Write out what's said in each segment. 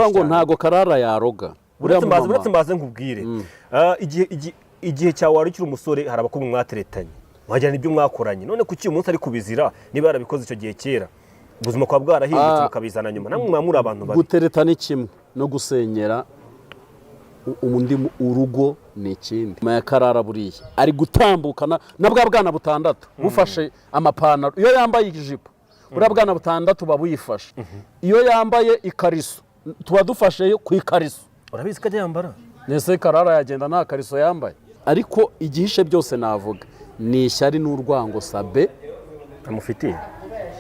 menshi cyane ntago Clara yaroga uretse mbaze nkubwire igihe cyawe wari ukiri umusore hari abakobwa mwateretanye wajyana ibyo mwakoranye none kuki uyu munsi ari kubizira niba yarabikoze icyo gihe kera ubuzima kwa bwarahindutse mukabizana nyuma namwe mwamuri abantu babi guteretana kimwe no gusenyera undi urugo ni ikindi ya Clara buriya ari gutambukana na bwa bwana butandatu bufashe amapantaro iyo yambaye ijipo buriya bwana butandatu babuyifashe iyo yambaye ikariso tuba dufashe ku ikariso urabizi ko ajya yambara nese Clara yagenda nta kariso yambaye ariko igihishe byose navuga ni ishyari n'urwango Sabe amufitiye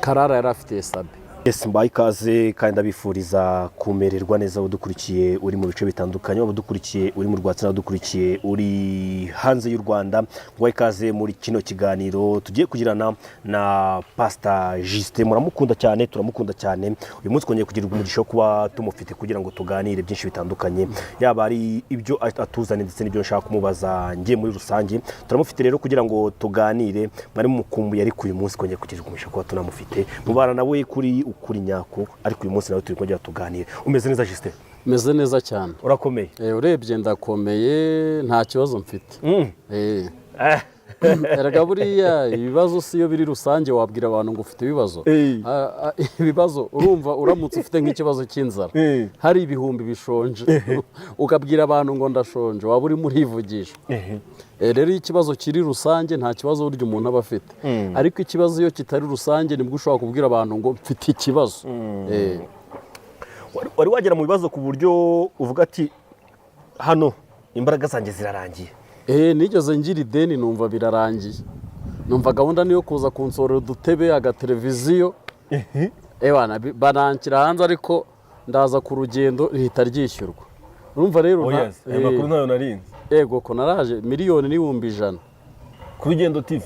Clara yari afitiye Sabe. Yes, mbaye ikaze kandi ndabifuriza kumererwa neza udukurikiye uri mu bice bitandukanye abadukurikiye uri mu Rwanda n'abadukurikiye uri hanze y'u Rwanda mbaye ikaze muri kino kiganiro tugiye kugirana na Pastor Justin muramukunda cyane turamukunda cyane uyu munsi kongeye kugira umugisha kuba tumufite kugira ngo tuganire byinshi bitandukanye yaba ari ibyo atuzane ndetse n'ibyo nshaka kumubaza ngiye muri rusange turamufite rero kugira ngo tuganire mwari mukumbuye ari uyu munsi kongeye kugira umugisha kuba tunamufite mubana nawe kuri ukuri nyako ariko uyu munsi nawe turi kongera tuganire umeze neza Justin meze neza cyane urakomeye urebye ndakomeye nta kibazo mfite erega buriya ibibazo siyo biri rusange wabwira abantu ngo ufite ibibazo ibibazo urumva uramutse ufite nk'ikibazo cy'inzara hari ibihumbi bishonje ukabwira abantu ngo ndashonje waba uri murivugisha rero ikibazo kiri rusange nta kibazo burya umuntu aba afite ariko ikibazo iyo kitari rusange nibwo ushobora kubwira abantu ngo mfite ikibazo wari wagera mu bibazo ku buryo uvuga ati hano imbaraga zanjye zirarangiye nigeze ngira ideni numva birarangiye numva gahunda niyo kuza kunsorera udutebe agateleviziyo bananshyira hanze ariko ndaza ku rugendo rihita ryishyurwa urumva rero amakuru ntayo narinze yego ko naraje miliyoni n'ibihumbi 100 ku rugendo TV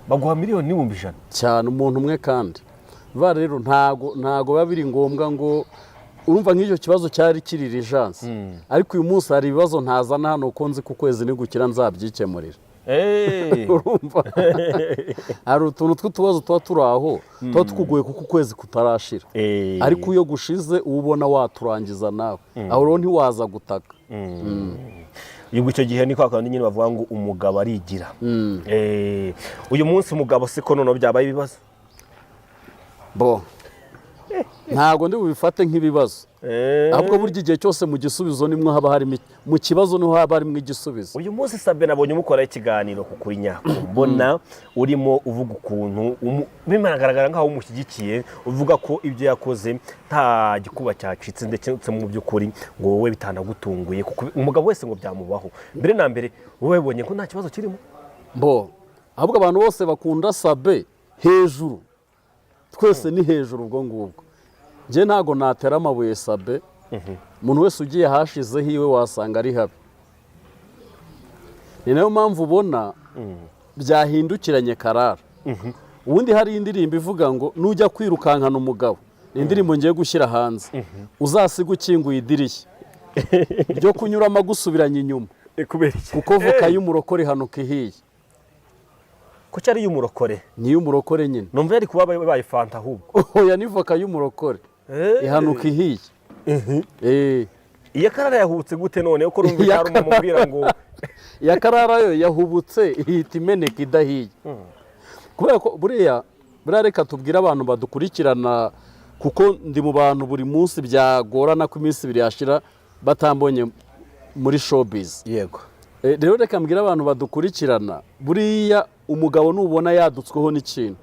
baguha miliyoni n'ibihumbi 100 cyane umuntu umwe kandi rero ntago biba biri ngombwa ngo urumva nk'icyo kibazo cyari kiri urgence ariko uyu munsi hari ibibazo ntazana hano uko nzi ku kwezi nigukira nzabyikemurira urumva hari utuntu tw'utubazo tuba turi aho tuba tukugoye kuko ukwezi kutarashira ariko iyo gushize ubona waturangiza nawe aho rero ntiwaza gutaka icyo gihe ni kwa kandi nyine bavuga ngo umugabo arigira uyu munsi umugabo siko none byabaye ibibazo ntago ndi bubifate nk'ibibazo ahubwo burya igihe cyose mu gisubizo nimwe haba harimo mu kibazo niho haba harimo igisubizo uyu munsi Sabin nabonye umukora ikiganiro ku kuri nyako mbona urimo uvuga ukuntu bimaragara nkaho umushyigikiye uvuga ko ibyo yakoze nta gikuba cyacitse ndetse mu by'ukuri ngo wowe bitanagutunguye kuko umugabo wese ngo byamubaho mbere na mbere wowe wabonye ko nta kibazo kirimo ahubwo abantu bose bakunda Sabe hejuru twese ni hejuru ubwo ngubwo njye ntago natera amabuye Sabe umuntu wese ugiye hashizeho iwe wasanga ari habi ni nayo mpamvu ubona byahindukiranye Clara ubundi hari indirimbo ivuga ngo nujya kwirukankana umugabo ni indirimbo ngiye gushyira hanze uzasiga ukinguye idirishya ryo kunyuramo agusubiranye inyuma kuko voka y'umurokore hanuka ihiye ko cyari y'umurokore ni y'umurokore nyine numva yari kuba babaye fanta ahubwo oya ni voka y'umurokore ihanuka ihiye iya Clara yahubutse gute none uko rumva yari umubwira ngo ya Clara yo yahubutse ihita imeneka idahiye kubera ko buriya reka tubwire abantu badukurikirana kuko ndi mu bantu buri munsi byagorana ko iminsi ibiri yashira batambonye muri showbiz yego rero reka mbwira abantu badukurikirana buriya umugabo nubona yadutsweho n'ikintu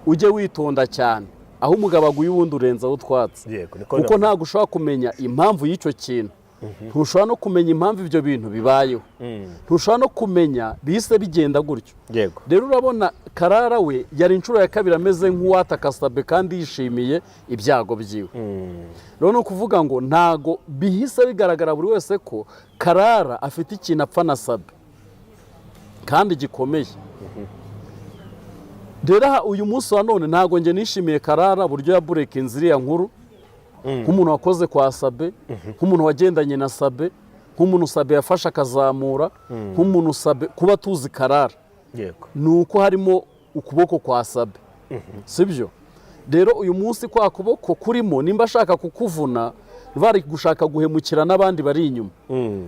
ujye witonda cyane aho umugabo aguye ubundi urenzaho utwatsi kuko ntabwo ushobora kumenya impamvu y'icyo kintu ntushobora no kumenya impamvu ibyo bintu bibayeho ntushobora no kumenya bise bigenda gutyo rero urabona Clara we yari inshuro ya kabiri ameze nk'uwataka Sabe kandi yishimiye ibyago byiwe rero ni ukuvuga ngo ntago bihise bigaragara buri wese ko Clara afite ikintu apfa na Sabe kandi gikomeye rero uyu munsi wa none ntago nge nishimiye Clara buryo yabureka inzira nkuru nk'umuntu wakoze kwa Sabe nk'umuntu wagendanye na Sabe nk'umuntu Sabe yafashe akazamura nk'umuntu Sabe kuba tuzi Clara ni uko harimo ukuboko kwa Sabe sibyo rero uyu munsi kwa kuboko kurimo nimba ashaka kukuvuna bari gushaka guhemukira n'abandi bari inyuma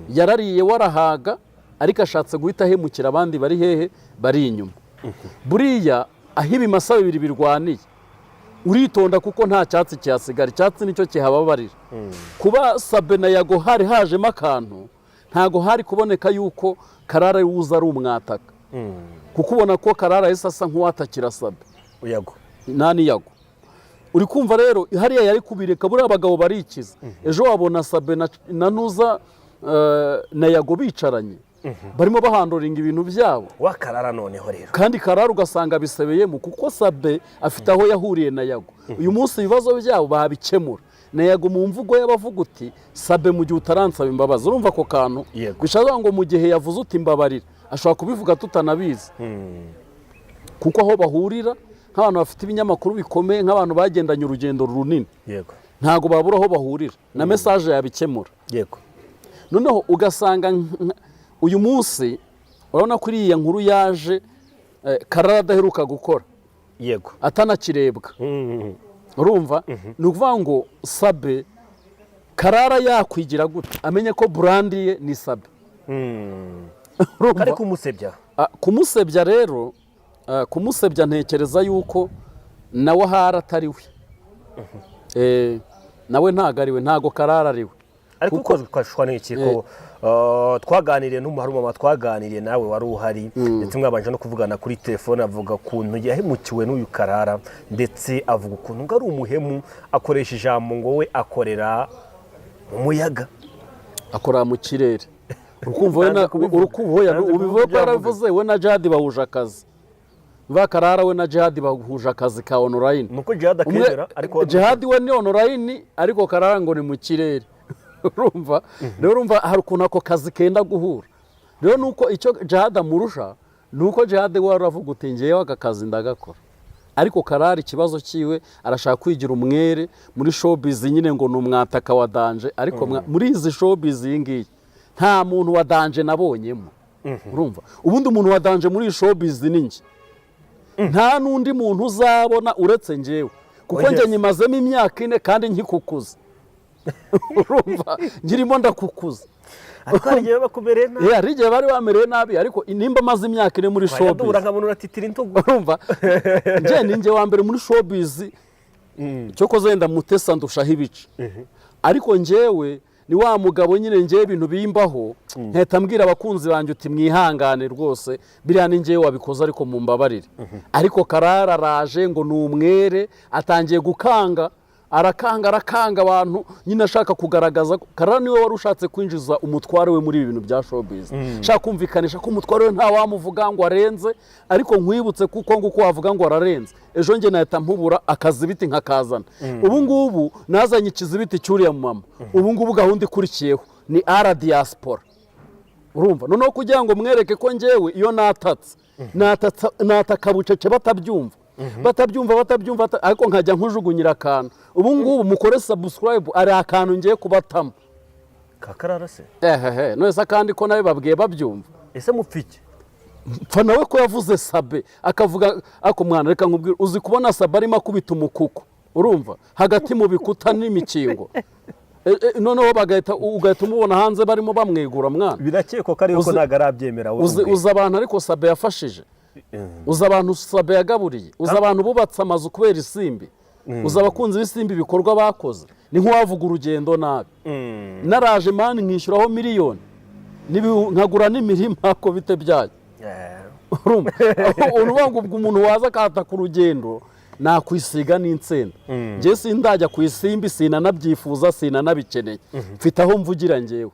yarariye warahaga ariko ashatse guhita ahemukira abandi bari hehe bari inyuma buriya aho ibimasa bibiri birwaniye uritonda kuko nta cyatsi cyasigara icyatsi nicyo kihababarira kuba Sabe na Yago hari hajemo akantu ntago hari kuboneka yuko Clara yuza ari umwataka kuko ubona ko Clara yese asa nk'uwatakira Sabe Yago nani Yago uri kumva rero hariya yari kubireka buriya abagabo barikiza ejo wabona Sabe na Nuza na Yago bicaranye barimo bahandoringa ibintu byabo wa Clara noneho rero kandi Clara ugasanga bisebeyemo kuko Sabe afite aho yahuriye na Yago uyu munsi ibibazo byabo babikemura na Yago mu mvugo y'abavuga uti Sabe mu gihe utaransaba imbabazi urumva ako kantu bishaka ngo mu gihe yavuze uti mbabarira ashobora kubivuga tutanabizi kuko aho bahurira nk'abantu bafite ibinyamakuru bikomeye nk'abantu bagendanye urugendo runini yego ntago babura aho bahurira na message yabikemura yego noneho ugasanga uyu munsi urabona ko iriya nkuru yaje Clara adaheruka gukora yego atanakirebwa urumva ni ukuvuga ngo Sabe Clara yakwigira gute amenye ko brand ye ni Sabe kari kumusebya kumusebya rero kumusebya ntekereza yuko nawe ahari atari we nawe ntago ari we ntago Clara ari we ariko uko twashwa n'iki ko twaganiriye n'umuharumama twaganiriye nawe wari uhari ndetse mwabanje no kuvugana kuri telefone avuga kuntu yahemukiwe n'uyu Clara ndetse avuga ukuntu ngo ari umuhemu akoresha ijambo ngo we akorera umuyaga akora mu kirere urukumva ubivuga ko yaravuze we na Jihad bahuje akazi va Clara we na Jihad bahuje akazi ka online nuko Jihad akemera ariko Jihad we ni online ariko Clara ngo ni mu kirere urumva rero urumva hari ukuntu ako kazi kenda guhura rero nuko icyo Jihad amurusha nuko Jihad we aravuga uti ngewe aka kazi ndagakora ariko Clara ikibazo kiwe arashaka kwigira umwere muri showbiz nyine ngo numwataka wa danje ariko muri izi showbiz yingiye nta muntu wa danje nabonyemo urumva ubundi umuntu wa danje muri showbiz ninjye nta nundi muntu uzabona uretse ngewe kuko nge nyimazemo imyaka 4 kandi nkikukuza urumva ngirimo ndakukuza ariko arigiye bakumereye nabi arigiye bari bamereye nabi ariko nimba maze imyaka 4 muri showbiz ndura nkabona uratitira intugu urumva nge ninjye wa mbere muri showbiz cyo kozenda mutesa ndushaho ibice ariko ngewe ni wa mugabo nyine ngewe ibintu bimbaho nteta mbwira abakunzi banjye uti mwihangane rwose biriya ni ngewe wabikoze ariko mumbabarire ariko Clara araje ngo ni umwere atangiye gukanga arakanga abantu nyine ashaka kugaragaza Clara niwe wari ushatse kwinjiza umutware we muri ibi bintu bya showbiz shaka kumvikanisha ko umutware we nta wamuvuga ngo arenze ariko nkwibutse kuko nguko wavuga ngo ararenze ejo nge nahita mpubura akazibiti nkakazana ubu ngubu nazanye ikizibiti cyuriya mama ubu ngubu gahunda ikurikiyeho ni diaspora urumva noneho kugira ngo mwereke ko ngewe iyo nataka bucece batabyumva ariko nkajya nkujugunyira akantu ubu ngubu mukore subscribe ari akantu ngiye kubatamo ka Clara se none kandi ko nawe babwiye babyumva ese mupfike pfa nawe ko yavuze Sabe akavuga ako mwana reka nkubwira uzi kubona Sabe arimo akubita umukuku urumva hagati mu bikuta n'imikingo noneho ugahita umubona hanze barimo bamwegura mwana birakekwa ko ari uko ntago arabyemera uzi abantu ariko Sabe yafashije uzi abantu Sabe yagaburiye uzi abantu bubatse amazu kubera isimbi uzi abakunzi b'isimbi bikorwa bakoze ni nk'uwavuga urugendo nabi naraje mani nkishyuraho miliyoni nkagura n'imirima ko bite byayo urumva ngo umuntu waza akahata ku rugendo nakwisiga n'insenda ngewe sindajya ku isimbi sinanabyifuza sinanabikeneye mfite aho mvugira ngewe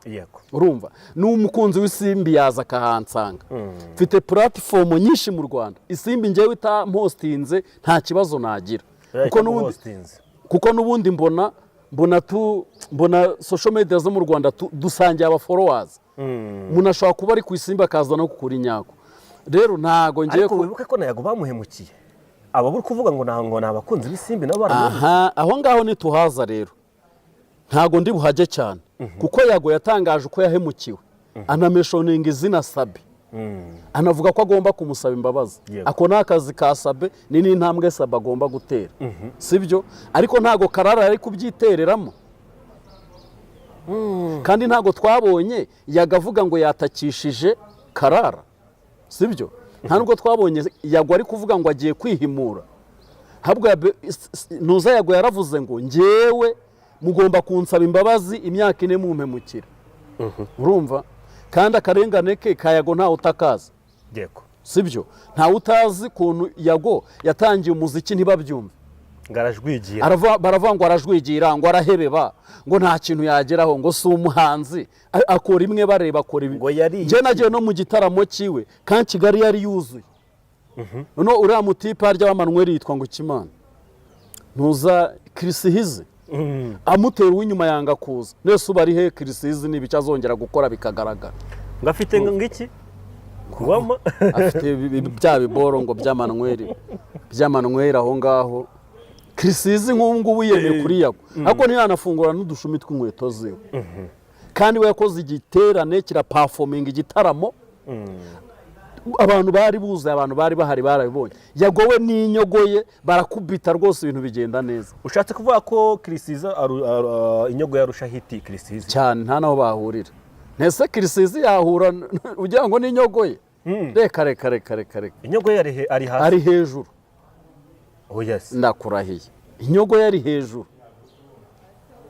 urumva n'umukunzi w'isimbi yaza akahansanga mfite platform nyinshi mu Rwanda isimbi ngewe itampostinze nta kibazo nagira kuko n'ubundi mbona social media zo mu Rwanda dusangiye aba followers umuntu ashobora kuba ari ku isimbi akaza no kukura inyako rero ntago ngiye ariko wibuke ko nayago bamuhemukiye aba buri kuvuga ngo ntango nabakunzi b'isimbi nabo aho ngaho nituhaza rero ntago ndi buhaje cyane kuko Yago yatangaje uko yahemukiwe anameshoninga izina Sabe anavuga ko agomba kumusaba imbabazi. Ako ni akazi ka Sabe, ni n'intambwe Sabe agomba gutera, sibyo? Ariko ntago Clara yari kubyitereramo, kandi ntago twabonye yagavuga ngo yatakishije Clara, sibyo? Nta nubwo twabonye Yago ari kuvuga ngo agiye kwihimura. Habwo Nuza Yago yaravuze ngo njyewe mugomba kunsaba imbabazi imyaka 4 mumpemukira. Urumva? Kandi akarengane ke ka Yago nta utakaza. Yego. Sibyo? Nta utazi kuntu Yago yatangiye umuziki ntibabyumve. Ngarajwigira. Baravuga ngo arajwigira, ngo arahebeba, ngo nta kintu yageraho, ngo si umuhanzi. Akora imwe bareba akora ibi. Je nagiye no mu gitaramo ciwe, kandi Kigali yari yuzuye. No uriya mutipe harya w'Amanuel yitwa ngo Kimana. Ntuza Krisihize. Amutera uw'inyuma yanga kuza. Nese ubari he Krisihize nibica azongera gukora bikagaragara. Ngafite ngiki? Kuwama afite bya biboro ngo by'Amanuel aho ngaho. Krisihize nk'ubu wiyemeye kuri Yago. Ariko ntiyanafungura n'udushumi tw'inkweto ziwe. Kandi we yakoze igiterane kira performing igitaramo. Abantu bari buze, abantu bari bahari barabibonye. Yago we n'inyogoye barakubita rwose ibintu bigenda neza. Ushatse kuvuga ko Krisihize inyogo yarusha hiti Krisihize cyane, nta naho bahurira. Nese Krisihize yahura ugira ngo n'inyogoye? Reka. Inyogo yari ari hasi, ari hejuru. Oh yes. Ndakurahiye. Inyogo yari hejuru.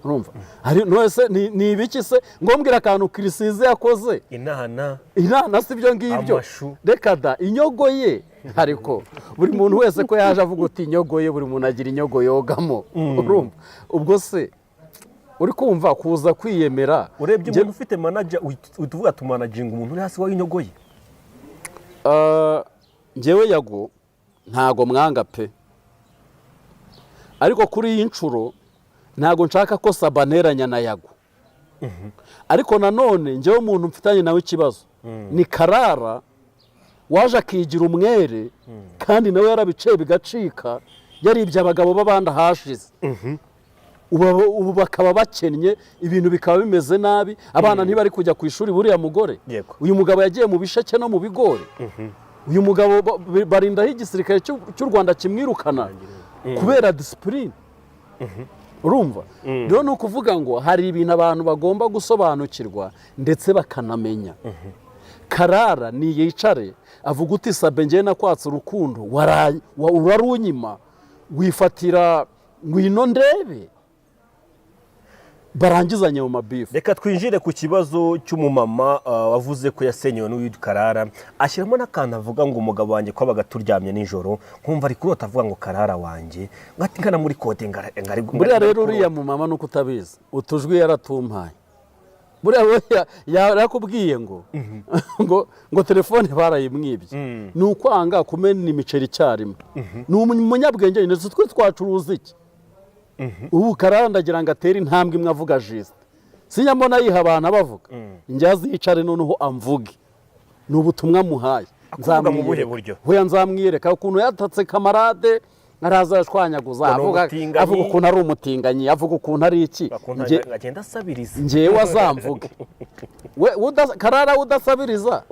Urumva? Ari nose ni ibiki se? Ngombwira akantu Krisihize yakoze. Inana sibyo ngibyo. Reka da inyogo ye. Ariko buri muntu wese ko yaje avuga uti inyogo ye, buri muntu agira inyogo yogamo. Urumva? Ubwo se uri kumva kuza kwiyemera. Urebye umuntu ufite manager utuvuga tumanaging umuntu uri hasi wa inyogo ye. Njewe Yago ntago mwanga pe. Ariko kuri iyi ncuro ntago nshaka ko Sabaneranya na Yago. Ariko nanone njewe umuntu mfitanye nawe ikibazo ni Clara waje akigira umwere, kandi nawe yarabice bigacika, yaribye abagabo babanda hashize. Ubu bakaba bakennye, ibintu bikaba bimeze nabi, abana ntibari kujya ku ishuri. Buriya mugore uyu mugabo yagiye mu bisheke no mu bigori. Uyu mugabo barindaho igisirikare cy'u Rwanda kimwirukana kubera discipline. Urumva? Rero ni ukuvuga ngo hari ibintu abantu bagomba gusobanukirwa ndetse bakanamenya. Clara ni yicare avuga uti Sabe njye nakwatse urukundo urarunyima, wifatira ngwino ndebe, barangizanye mu mabifu. Reka twinjire ku kibazo cy'umumama wavuze ko yasenyewe n'uwitwa Clara, ashyiramo n'akantu avuga ngo umugabo wanjye ko abaga turyamye nijoro nkumva ari kurota avuga ngo Clara wanjye ngati ngana muri kote ngari. Buriya rero uriya mumama nuko utabizi utujwi yaratumpaye. Buriya yarakubwiye ngo telefone barayimwibye. Ni ukwanga kumena imiceri cyarimo. Ni umunyabwenge ndetse twe twacuruza iki. Ubu Clara ndagira ngo atere intambwe imwe avuga jiste. Sinyambona yiha abantu abavuga. Njyazi yicare noneho amvuge. Ni ubutumwa muhaye. Nzamuvuga mu buhe buryo? Hoya nzamwiyereka ukuntu yatatse kamarade, araza yashwanyaguza avuga ukuntu ari umutinganyi, avuga ukuntu ari iki. Agenda asabiriza. Njyewe azamvuge. We Clara udasabiriza.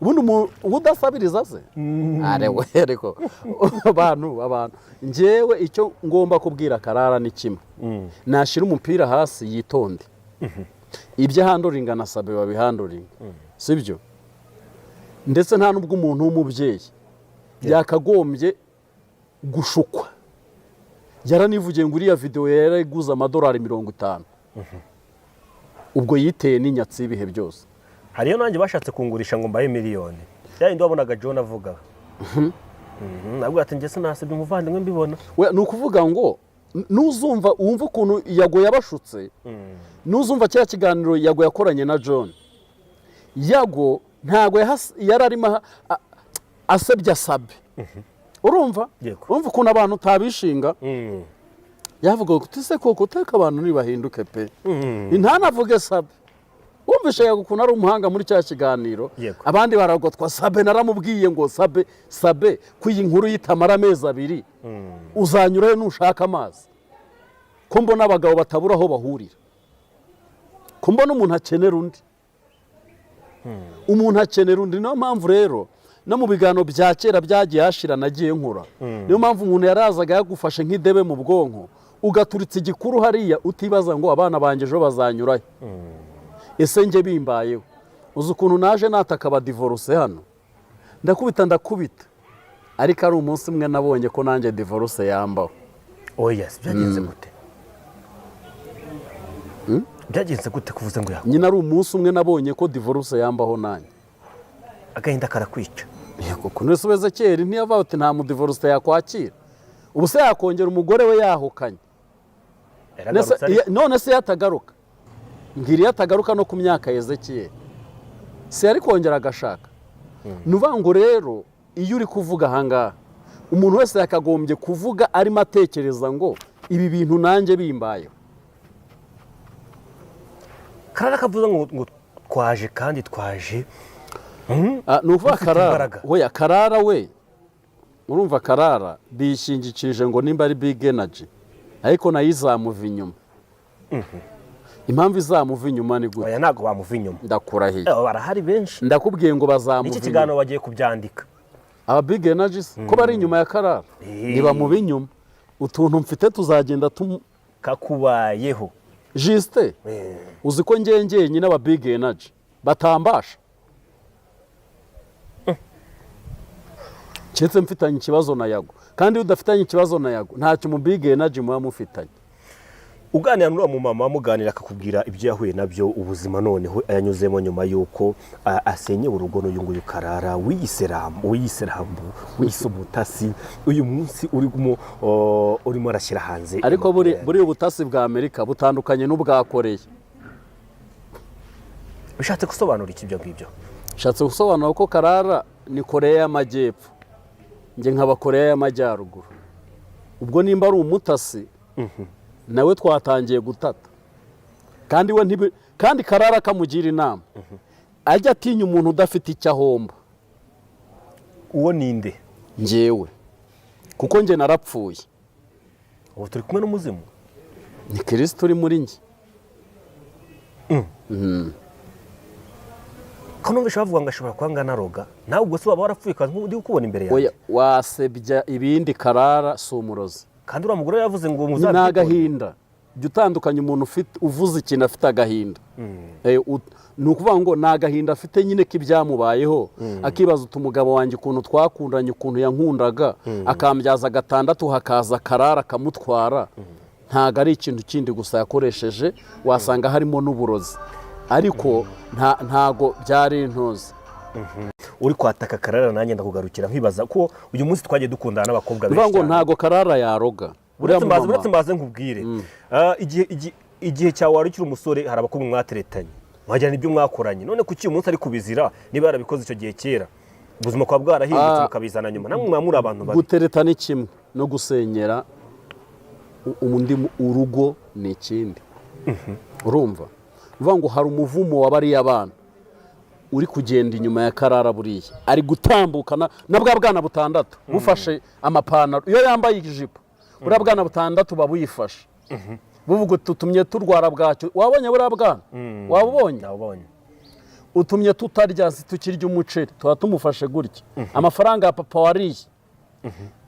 Ubundi udasabiriza se? Arewe reko. Abantu. Njyewe icyo ngomba kubwira Clara ni kimwe. Nashira umupira hasi yitonde. Ibyo handoringa na Sabe babihandoringa. Sibyo? Ndetse nta nubwo umuntu w'umubyeyi yakagombye gushukwa. Yaranivugiye ngo uriya video yarayiguza amadolari 50. Ubwo yiteye n'inyatsi ibihe byose. Hariyo nanjye bashatse kungurisha ngo mbaye miliyoni. Yayindi wabonaga John avuga. Nabwo ati njye sinasebye umuvandimwe mbibona. We nukuvuga ngo nuzumva wumva ukuntu Yago yabashutse. Nuzumva cya kiganiro Yago yakoranye na John. Yago ntago yararima asebya Sabe. Urumva? Urumva ukuntu abantu tabishinga. Yavuga ngo tise koko teka abantu nibahinduke pe. Ntanavuge Sabe. Wumvishe Yago ukuntu ari umuhanga muri cya kiganiro. Abandi baragotwa Sabe naramubwiye ngo Sabe kuyi nkuru yitamara amezi 2. Uzanyurayo nushaka amazi. Ko mbona abagabo batabura aho bahurira. Ko mbona umuntu akenera undi. umuntu akenera undi. Niyo mpamvu rero no mu biganiro bya kera byagiye hashira nagiye nkura, niyo mpamvu umuntu yarazaga yagufashe nk'idebe mu bwonko ugaturitsa igikuru hariya utibaza ngo abana banjye ejo bazanyurayo. Ese njye bimbayeho, uzi ukuntu naje nataka abadivoruse hano, ndakubita ariko ari umunsi umwe nabonye ko nanjye divorce yambaho. Oya, byagenze gute? Byagenze gute kuvuze ngo yaho? Nyina ari umunsi umwe nabonye ko divorce yambaho nanjye. Agahinda karakwica. Yego, kuno subeze kera ntiyava uti nta mu divorce yakwakira. Ubu se yakongera umugore we yahukanye. None se yatagaruka. Ngiri yatagaruka no ku myaka Yezekiel. Se yari kongera agashaka. Nuvuga ngo rero iyo uri kuvuga ahangaha umuntu wese yakagombye kuvuga arimo atekereza ngo ibi bintu nanjye bimbayeho. Clara kavuze ngo twaje kandi twaje. Nuvuga Clara, oya Clara we urumva Clara bishingikirije ngo nimba ari big energy ariko nayizamuva inyuma. Impamvu izamuva inyuma ni gute? Oya ntago bamuva inyuma. Ndakurahiye. Barahari benshi. Ndakubwiye ngo bazamuva. Iki kiganiro bagiye kubyandika. Aba big energies ko bari inyuma ya Clara niba mu binyuma utuntu mfite tuzagenda kakubayeho. Juste uzi ko ngengeye nyine aba big energy batambasha. Cyetse mfitanye ikibazo na Yago, kandi udafitanye ikibazo na Yago ntacyo mu big energy muba mufitanye. Uganira n'uwo mumama muganira akakubwira ibyo yahuye nabyo ubuzima noneho yanyuzemo nyuma yuko asenye urugo n'uyu nguyu Clara w'iyiserambu w'isumutasi uyu munsi urimo arashyira hanze. Ariko buri ubutasi bwa Amerika butandukanye n'ubwa Korea. Bishatse gusobanura iki ibyo ngibyo? Bishatse gusobanura ko Clara ni Korea y'Amajyepfo, nge nkaba Korea y'Amajyaruguru. Ubwo nimba ari umutasi nawe twatangiye gutata, kandi Clara kamugira inama ajya atinya umuntu udafite icyo ahomba. Uwo ninde? Njyewe, kuko nge narapfuye. Ubu turi kumwe n'umuzimu? Ni Kristo uri muri nge. Ko numvise bavuga ngo ashobora kwanga naroga, nawe ubwo se waba warapfuye kandi ndi kukubona imbere yawe. Oya, wasebya ibindi Clara si umurozi. Kandi uriya mugore yavuze ngo muzabe n'agahinda. Jya utandukanye umuntu uvuze ikintu afite agahinda. Ni ukuvuga ngo ni agahinda afite nyine k'ibyamubayeho, akibaza uti umugabo wanjye ukuntu twakundanye, ukuntu yankundaga, akambyaza 6 hakaza Clara akamutwara. Ntago ari ikintu kindi gusa yakoresheje, wasanga harimo n'uburozi, ariko ntago byari intozi. Uri kwataka Clara nanjye ndakugarukira nkibaza ko uyu munsi twagiye dukundana n'abakobwa benshi. Ngo ntago Clara yaroga. Uretse mbaze nkubwire, igihe cyawe wari ukiri umusore hari abakobwa mwateretanye mwajyana ibyo mwakoranye, none kuki uyu munsi ari kubizira niba yarabikoze icyo gihe kera? Ubuzima kwa bwarahindutse mukabizana nyuma, namwe mwamuri abantu babi. Gutereta ni kimwe no gusenyera urugo ni ikindi. Urumva uvuga ngo hari umuvumo wabariye abana uri kugenda inyuma ya Clara buriya ari gutambukana na bwa bwana 6 bufashe amapantaro iyo yambaye ijipo, buriya bwana 6 babuyifashe buvuga tutumye turwara bwacyo. Wabonye buriya bwana? Wabonye? Utumye tutarya tukirya umuceri tuba tumufashe gutya. Amafaranga ya papa wariye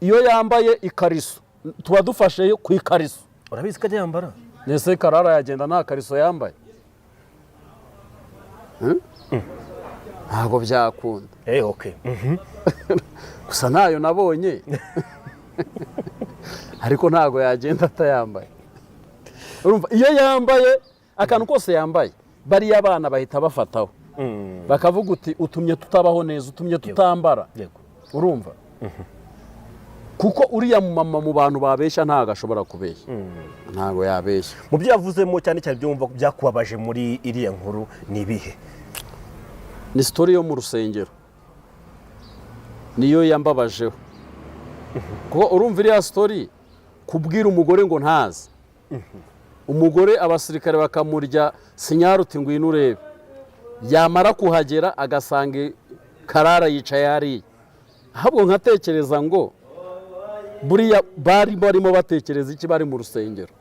iyo yambaye ikariso tuba dufashe ku ikariso. Urabizi ko ajya yambara? Nese Clara yagenda nta kariso yambaye? Ntabwo byakunda. Okay. Gusa nayo nabonye ariko ntago yagenda atayambaye. Urumva iyo yambaye akantu kose yambaye bari abana bahita bafataho bakavuga uti utumye tutabaho neza, utumye tutambara. Urumva kuko uriya mama mu bantu babeshya ntago ashobora kubeshya. Ntago yabeshya. Mu byo yavuzemo cyane cyane byumva byakubabaje muri iriya nkuru ni ibihe? Ni story yo mu rusengero niyo yambabajeho. Kuko urumva iriya story kubwira umugore ngo ntazi, umugore abasirikare bakamurya sinyaruti ngwino urebe, yamara kuhagera agasanga Clara yicaye hariya. Ahubwo nkatekereza ngo buriya barimo batekereza iki bari mu rusengero.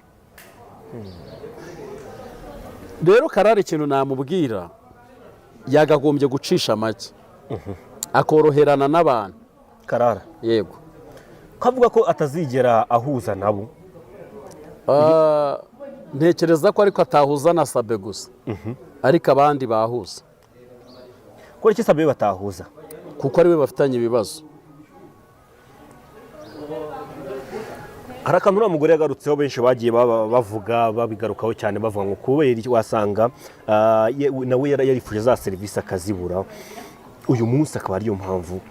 Rero Clara ikintu namubwira yagagombye gucisha make akoroherana n'abantu. Clara Yego, kavuga ko atazigera ahuza nabo. ntekereza ko ariko atahuza na Sabe gusa, ariko abandi bahuza. Ko iki Sabe batahuza? Kuko ari we bafitanye ibibazo. Hari akantu uriya mugore yagarutseho benshi bagiye bavuga babigarukaho cyane bavuga ngo kubera iki wasanga nawe yarifuje za serivisi akazibura, uyu munsi akaba ariyo mpamvu.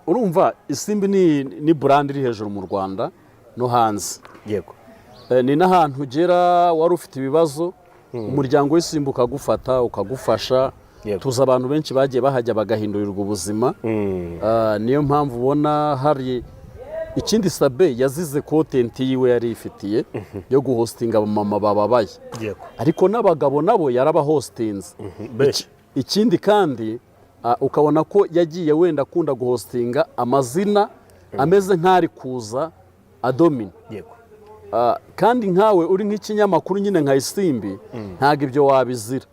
Urumva Isimbi ni brand iri hejuru mu Rwanda no hanze. Yego, ni n'ahantu ugera wari ufite ibibazo, umuryango w'Isimbi ukagufata ukagufasha. Tuzi abantu benshi bagiye bahajya bagahindurirwa ubuzima. Niyo mpamvu ubona hari ikindi Sabe yazize content yiwe yari ifitiye yo guhostinga abamama bababaye, ariko n'abagabo nabo yarabahostinze. Ikindi kandi ukabona ko yagiye wenda akunda guhostinga amazina ameze nk'ari kuza adomina. Kandi nkawe uri nk'ikinyamakuru nyine nka Isimbi ntago ibyo wabizira,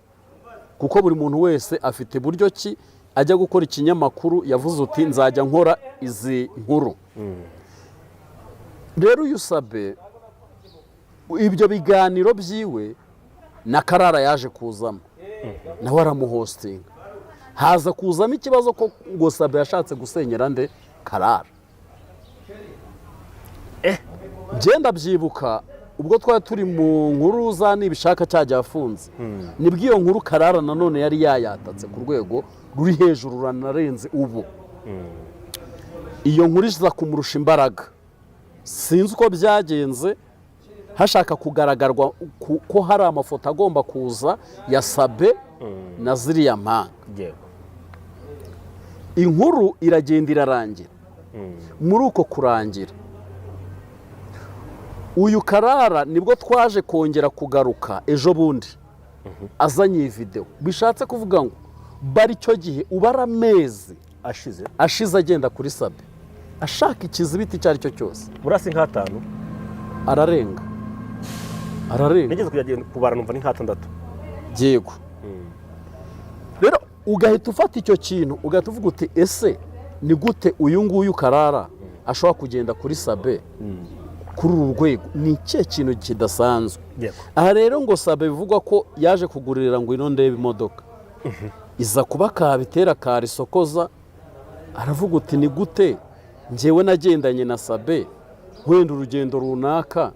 kuko buri muntu wese afite buryo ki ajya gukora ikinyamakuru. Yavuze uti nzajya nkora izi nkuru. Rero uyu Sabe ibyo biganiro byiwe na Clara yaje kuzamo, nawe aramuhostinga. Haza kuzamo ikibazo ko ngo Sabe yashatse gusenyera nde Clara. Genda byibuka ubwo twari turi mu nkuru za nibishaka cyajya afunze, nibwo iyo nkuru Clara nanone yari yayatatse ku rwego ruri hejuru ranarenze ubu. Iyo nkuru iza kumurusha imbaraga, sinzi uko byagenze, hashaka kugaragarwa ko hari amafoto agomba kuza ya Sabe na ziriya mpanga. Inkuru iragenda irarangira. Muri uko kurangira uyu Clara nibwo twaje kongera kugaruka ejo bundi azanye iyi video. Bishatse kuvuga ngo bari cyo gihe ubara amezi ashize agenda kuri Sabe ashaka ikizibiti icyo ari cyo cyose. Burasi nk'atanu ararenga. Nigeze kujya kubara numva ni nk'atandatu. Yego. Rero ugahita ufata icyo kintu ugahita uvuga uti ese ni gute uyu nguyu Clara ashobora kugenda kuri Sabe kuri uru rwego? Ni ikihe kintu kidasanzwe? Aha rero ngo Sabe bivugwa ko yaje kugurira ngo ino ndebe imodoka, iza kuba kabitera karisokoza. Aravuga uti ni gute njyewe nagendanye na Sabe wenda urugendo runaka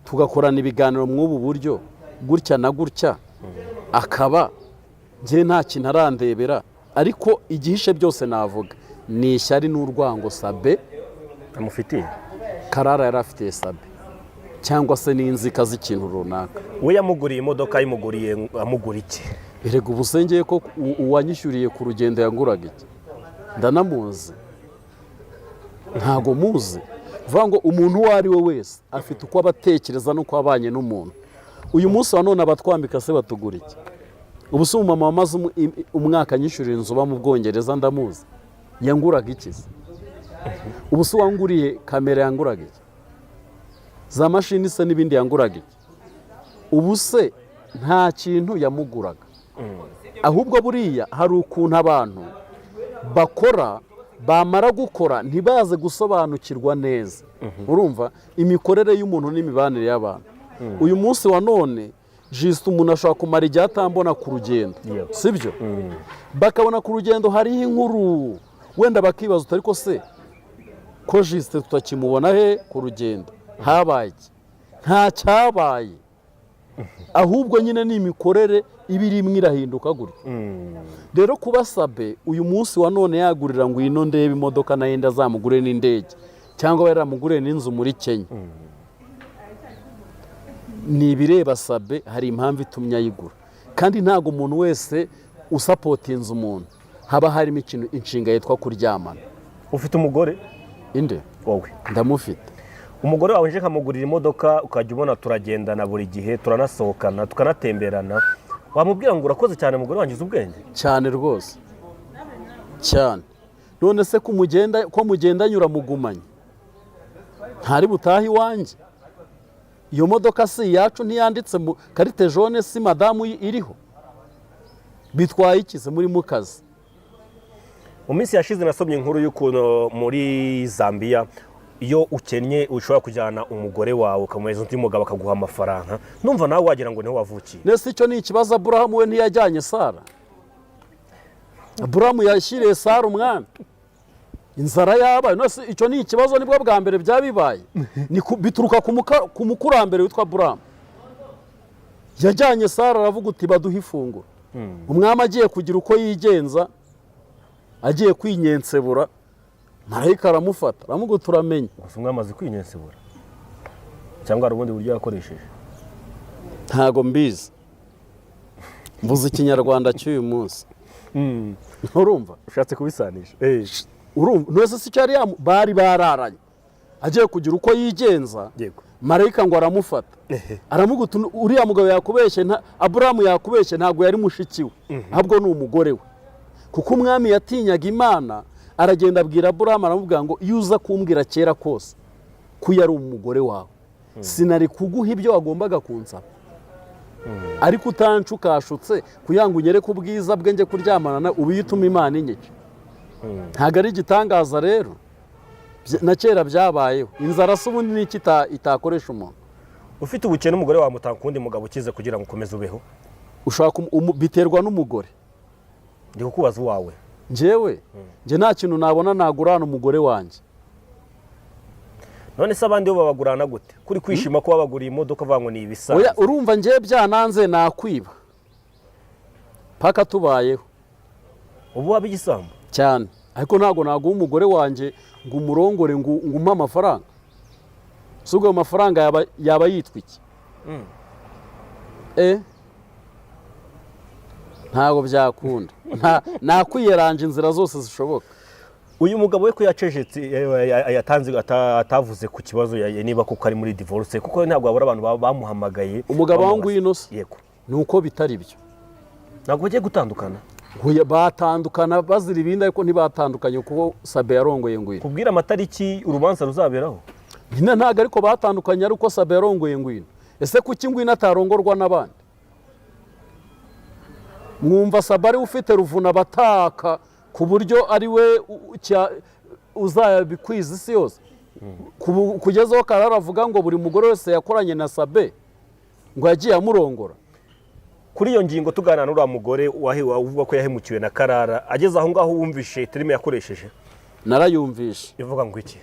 tugakorana ibiganiro mw'ubu buryo gutya na gutya, akaba njye nta kintu arandebera, ariko igihishe byose navuga ni ishyari n'urwango Sabe amufitiye. Clara yari afitiye Sabe, cyangwa se n'inzika z'ikintu runaka. We yamuguriye imodoka, yimuguriye amugura iki? Erega ubusengeye ko uwanyishyuriye ku rugendo yanguraga iki? Ndanamuzi? Ntago muzi. Vuga ngo umuntu uwo ari we wese afite uko abatekereza n'uko abanye n'umuntu. Uyu munsi wa none abatwambika se batugura iki? Ubu se umumama wamaze umwaka anyishyurira inzu mu Bwongereza ndamuzi, yanguraga iki se? Ubu se wanguriye kamera yanguraga iki? Za mashini se n'ibindi yanguraga iki? Ubu se nta kintu yamuguraga. Ahubwo buriya hari ukuntu abantu bakora, bamara gukora ntibaze gusobanukirwa neza. Urumva imikorere y'umuntu n'imibanire y'abantu. Uyu munsi wa none jisite umuntu ashobora kumara igihe atambona ku rugendo, sibyo? Bakabona ku rugendo hariho inkuru, wenda bakibaza utari ko se ko jisite tutakimubona he ku rugendo, habaye iki? Nta cyabaye, ahubwo nyine ni imikorere ibiri imwe irahinduka gutyo. Rero kuba Sabe uyu munsi wa none yagurira ngo ino ndebe imodoka na yenda azamugure n'indege cyangwa yaramugure n'inzu muri Kenya, ni ibireba Sabe, hari impamvu itumye ayigura. Kandi ntago umuntu wese usapotinze umuntu haba harimo ikintu inshinga yitwa kuryamana. Ufite umugore? Inde? Wowe? Ndamufite. Umugore wawe nje kamugurira imodoka ukajya ubona turagendana buri gihe, turanasohokana tukanatemberana, wamubwira ngo urakoze cyane mugore wangize ubwenge? Cyane rwose cyane. None se ko mugenda nyura mugumanye ntari butaha iwanjye? Iyo modoka si yacu, ntiyanditse mu karite jaune, si madamu iriho? bitwaye ikize muri mu kazi. Mu minsi yashize nasomye inkuru y'ukuntu muri Zambia iyo ukennye ushobora kujyana umugore wawe ukamuhereza undi mugabo akaguha amafaranga, numva nawe wagira ngo niho wavukiye. Nese icyo ni ikibazo Aburahamu we ntiyajyanye Sara. Aburahamu yashyiriye Sara umwana, inzara yabaye. Nese icyo ni ikibazo nibwo bwa mbere byabibaye, bituruka ku mukurambere witwa Aburahamu. Yajyanye Sara aravuga uti baduhe ifunguro. Umwami agiye kugira uko yigenza, agiye kwinyensebura, marayika aramufata aramuga turamenye. Gusa umwami azi kwinyensebura cyangwa hari ubundi buryo yakoresheje? Ntago mbizi, mvuze ikinyarwanda cy'uyu munsi. Urumva ushatse kubisanisha? Urumva nose si cyari bari bararanye, agiye kugira uko yigenza, marayika ngo aramufata aramuga uriya mugabo yakubeshye. Aburahamu yakubeshye ntago yari mushiki we, ahubwo ni umugore we, kuko umwami yatinyaga Imana. Aragenda abwira Aburahamu aramubwira ngo iyo uza kumbwira kera kose ko yari umugore wawe, sinari kuguha ibyo wagombaga kunsaba. Ariko utancukashutse kugira ngo unyereke ubwiza bwe njye kuryamana na ubu yituma Imana inyica. Ntago ari igitangaza rero, na kera byabayeho. Inzara se ubundi n'iki itakoresha umuntu? Ufite ubukene umugore wamutanga kundi mugabo ukize kugira ngo ukomeze ubeho? Ushaka biterwa n'umugore. Ndi kukubaza uwawe. Njye nta kintu nabona nagurana umugore wanjye. None se abandi bo babagurana gute? Kuri kwishima ko babaguriye imodoka vango ni ibisanzwe. Oya, urumva njye byananze nakwiba paka tubayeho. Ubu wabigisambo cyane, ariko ntago naguha umugore wanjye ngo umurongore ngo umpa amafaranga. Subwo amafaranga yaba yitwa iki? Ntago byakunda. Nakwiyeranje inzira zose zishoboka. Uyu mugabo we ko yacejetse yatanze atavuze ku kibazo niba kuko ari muri divorce, kuko ntabwo abura abantu bamuhamagaye. Umugabo wangu Inose yego nuko bitari byo. Ntabwo bagiye gutandukana. Batandukana bazira ibindi, ariko ntibatandukanye kuko Sabe yarongoye Ngwino. Kubwira amatariki urubanza ruzaberaho. Nyina ntago ariko batandukanye ariko Sabe yarongoye Ngwino. Ese kuki Ngwino atarongorwa n'abandi? Mwumva Sabe ari ufite ruvuna bataka ku buryo ari we uzayabikwiza isi yose. Kugezaho Clara avuga ngo buri mugore wese yakoranye na Sabe ngo yagiye amurongora. Kuri iyo ngingo tuganana n'uriya mugore uvuga ko yahemukiwe na Clara, ageze aho ngaho wumvishe terime yakoresheje? Narayumvishe. Ivuga ngo iki?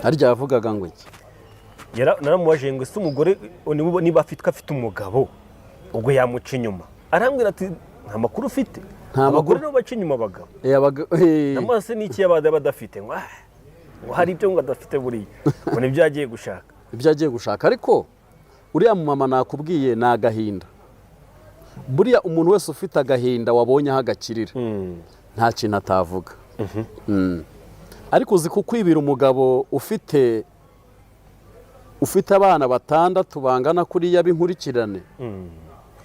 Harya yavugaga ngo iki? Naramubaje ngo ese umugore niba afite umugabo ubwo yamuca inyuma. Arambwira ati nta makuru ufite. Abagore nabo baca inyuma abagabo. Namase n'iki yabada badafite ngo hari ibyo ngo adafite buriya. Ngo nibyo yagiye gushaka. Ibyo yagiye gushaka, ariko uriya mama nakubwiye ni agahinda. Buriya umuntu wese ufite agahinda wabonye aho agakirira nta kintu atavuga. Ariko uzi kukwibira umugabo ufite abana 6 bangana kuriya b'inkurikirane,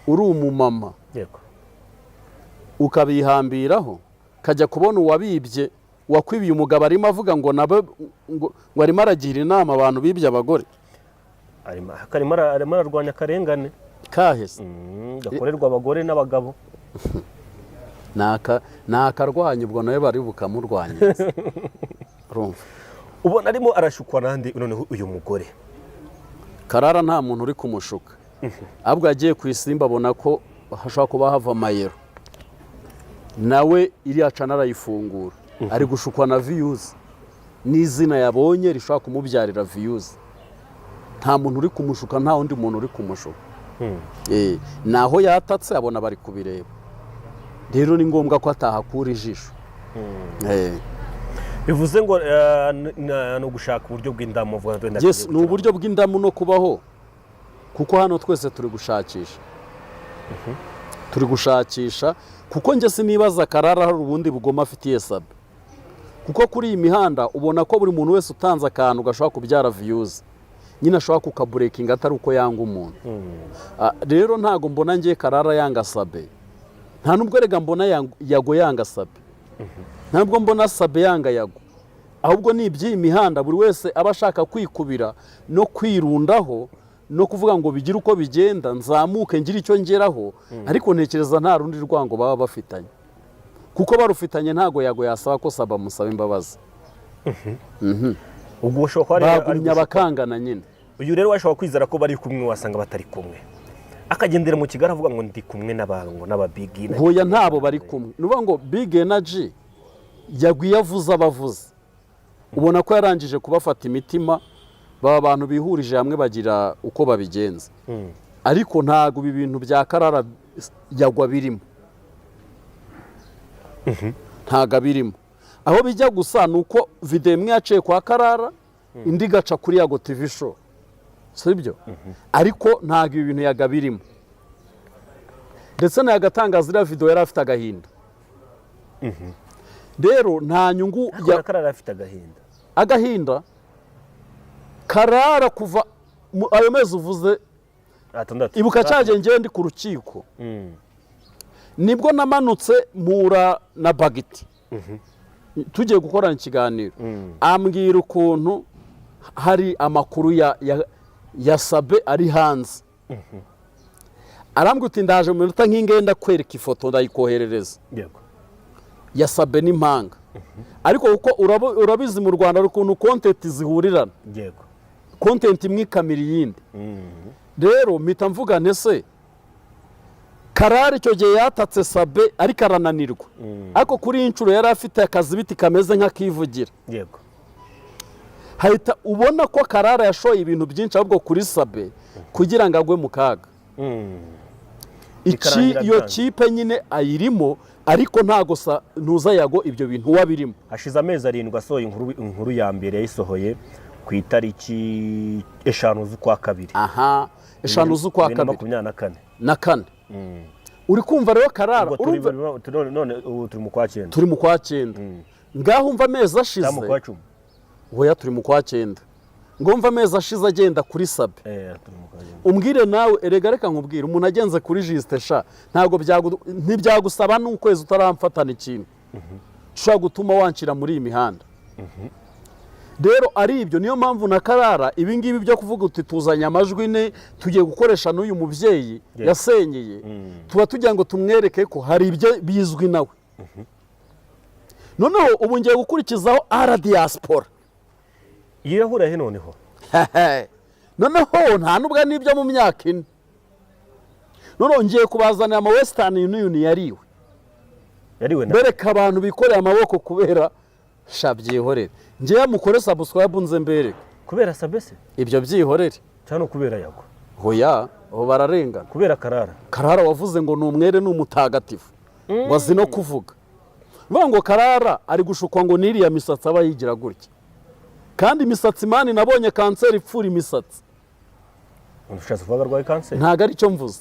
uri umumama ukabihambiraho, kajya kubona uwabibye wakwibiye umugabo arimo avuga ngo arimo aragira inama abantu bibye abagore. Arimo ararwanya akarengane kahese gakorerwa abagore n'abagabo. Nakarwanya ubwo nawe bari bukamurwanya. Urumva ubona arimo arashukwa nande noneho uyu mugore? Clara nta muntu uri kumushuka, ahubwo yagiye ku isimba abona ko hashobora kuba hava amayero, nawe iriya cana arayifungura. Ari gushukwa na views, n'izina yabonye rishobora kumubyarira views. Nta muntu uri kumushuka, nta undi muntu uri kumushuka. Naho yatatse abona bari kubireba, rero ni ngombwa ko atahakura ijisho. Bivuze ngo no gushaka uburyo bw'indamu. Yes, ni uburyo bw'indamu no kubaho, kuko hano twese turi gushakisha. Turi gushakisha kuko njye sinibaza Clara hari ubundi bugoma afitiye Sabe, kuko kuri iyi mihanda ubona ko buri muntu wese utanze akantu gashobora kubyara views, nyine ashobora kukaburekinga atari uko yanga umuntu. Rero ntago mbona ngiye Clara yanga Sabe, nta nubwo rega mbona Yago yanga Sabe, ntabwo mbona Sabe yanga Yago, ahubwo ni iby'iyi mihanda buri wese aba ashaka kwikubira no kwirundaho no kuvuga ngo bigire uko bigenda nzamuke ngira icyo ngeraho ariko ntekereza nta rundi rwango baba bafitanye kuko barufitanye ntago yago yasaba ko Saba musaba imbabazi ubwo ushobora bagumya bakangana nyine uyu rero washobora kwizera ko bari kumwe wasanga batari kumwe akagendera mu kigali avuga ngo ndi kumwe n'abantu n'aba big energy hoya ntabo bari kumwe nuvuga ngo big energy yagwiye avuza abavuze ubona ko yarangije kubafata imitima baba abantu bihurije hamwe bagira uko babigenza ariko ntago ibi bintu bya Karara yagwa birimo ntago birimo aho bijya gusa nuko video imwe yaciye kwa Karara indi gaca kuri Yago TV show sibyo ariko ntago ibi bintu yaga birimo ndetse nagatangaza iriya video yari afite agahinda rero nta nyungu ya Karara afite agahinda Karara kuva ayo mezi uvuze ibuka cyaje ngewe ndi ku rukiko nibwo namanutse mura na Bagiti tugiye gukorana ikiganiro ambwira ukuntu hari amakuru ya Sabe ari hanze arambwira uti ndaje mu minota nk'ingenda kwereka ifoto ndayikoherereza ya Sabe n'impanga ariko uko urabizi mu Rwanda ukuntu content zihurirana content imwe ikamira iyindi rero mpita mvuga ntese Karara icyo gihe yatatse Sabe ariko arananirwa ariko kuri inshuro yari afite akazi biti kameze nk'akivugira hahita ubona ko Karara yashoye ibintu byinshi ahubwo kuri Sabe kugira ngo agwe mu kaga iyo kipe nyine ayirimo ariko ntago ntuza Yago ibyo bintu wabirimo hashize amezi 7 asohoye inkuru ya mbere yayisohoye ku itariki 5 z'ukwa kabiri 5 z'ukwa kabiri 2024 uri kumva rero Karara none ubu turi mu kwa 9 ngaho umva amezi ashize hoya turi mu kwa 9 ngo umva amezi ashize agenda kuri Sabe umbwire nawe erega reka nkubwire umuntu agenze kuri Juste sha ntago ntibyagusaba n'ukwezi utaramfatana ikintu ushobora gutuma wancira muri iyi mihanda rero ari ibyo niyo mpamvu na Karara ibi ngibi byo kuvuga uti tuzanya amajwi ne tugiye gukoresha n'uyu mubyeyi yasenyeye tuba tugira ngo tumwereke ko hari ibyo bizwi nawe noneho ubu ngiye gukurikizaho diaspora yirahura he noneho noneho nta nubwo n'ibyo mu myaka ine noneho ngiye kubazanira ama Western Union yariwe bereka abantu bikoreye amaboko kubera shabyihorere ngiye mukore subscribe nze mbere kubera Sabe se ibyo byihorere cyane kubera Yago hoya aho bararengana kubera Karara wavuze ngo ni umwere n'umutagatifu wazi no kuvuga vuga ngo Karara ari gushukwa ngo niriya misatsi aba yigira gutya kandi imisatsi mani nabonye kanseri ipfura imisatsi ushatse kuvuga rwaye kanseri ntago ari cyo mvuze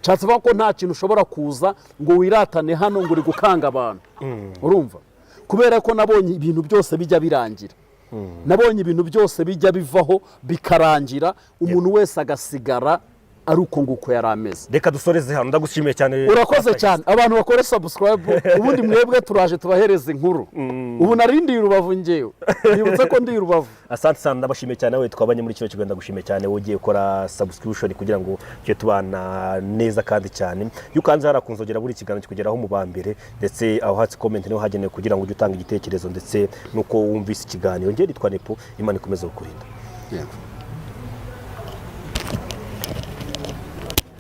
nshatse kuvuga ko nta kintu ushobora kuza ngo wiratane hano ngo uri gukanga abantu urumva kubera ko nabonye ibintu byose bijya birangira nabonye ibintu byose bijya bivaho bikarangira umuntu wese agasigara ari uko nguko yari ameze reka dusoreze hano ndagushimiye cyane urakoze cyane abantu bakore subscribe ubundi mwebwe turaje tubahereza inkuru ubu narindiye Rubavu ngewe nibutse ko ndi Rubavu asante sana ndabashimiye cyane we twabanye muri kino kigo ndagushimiye cyane ugiye gukora subscription kugira ngo cyo tubana neza kandi cyane yukanze harakunzogera buri kiganiro kugeraho mu bambere ndetse aho hatsi comment niho hagenewe kugira ngo ujye utanga igitekerezo ndetse nuko wumvise ikiganiro ngiye nitwa Nepo Imana ikomeze kukurinda